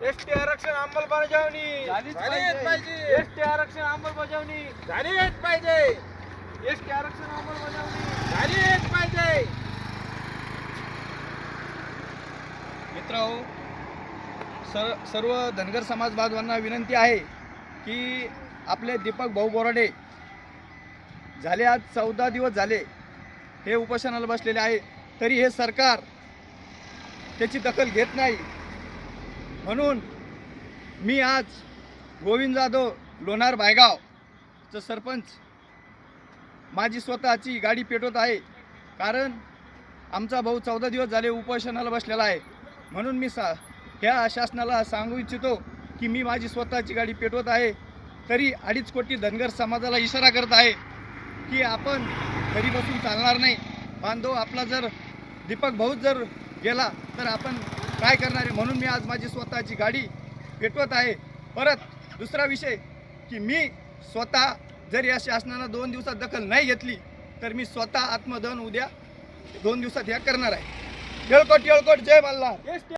ST आरक्षण अंमलबजावणी झालीच पाहिजे. एसटी आरक्षण अंमलबजावणी झालीच पाहिजे. एसटी आरक्षण अंमलबजावणी झालीच पाहिजे. मित्रांनो, सर्व धनगर समाज बांधवांना विनंती आहे की आपले दीपक भाऊ बोराडे झाले आज 14 दिवस झाले हे उपोषणाला बसलेले आहे, तरी हे सरकार त्याची दखल घेत नाही. म्हणून मी आज गोविंद जाधव लोणार भायगावचं सरपंच माझी स्वतःची गाडी पेटवत आहे. कारण आमचा भाऊ 14 दिवस झाले उपोषणाला बसलेला आहे. म्हणून मी ह्या शासनाला सांगू इच्छितो की मी माझी स्वतःची गाडी पेटवत आहे, तरी 2.5 कोटी धनगर समाजाला इशारा करत आहे की आपण घरी बसून चालणार नाही. बांधव आपला जर दीपक भाऊ जर गेला तर आपण काय करणार आहे. म्हणून मी आज माझी स्वतःची गाडी पेटवत आहे. परत दुसरा विषय की मी स्वतः जर या शासनानं 2 दिवसात दखल नाही घेतली तर मी स्वतः आत्मदहन उद्या 2 दिवसात ह्या करणार आहे. येळकोट येळकोट जय मल्हार.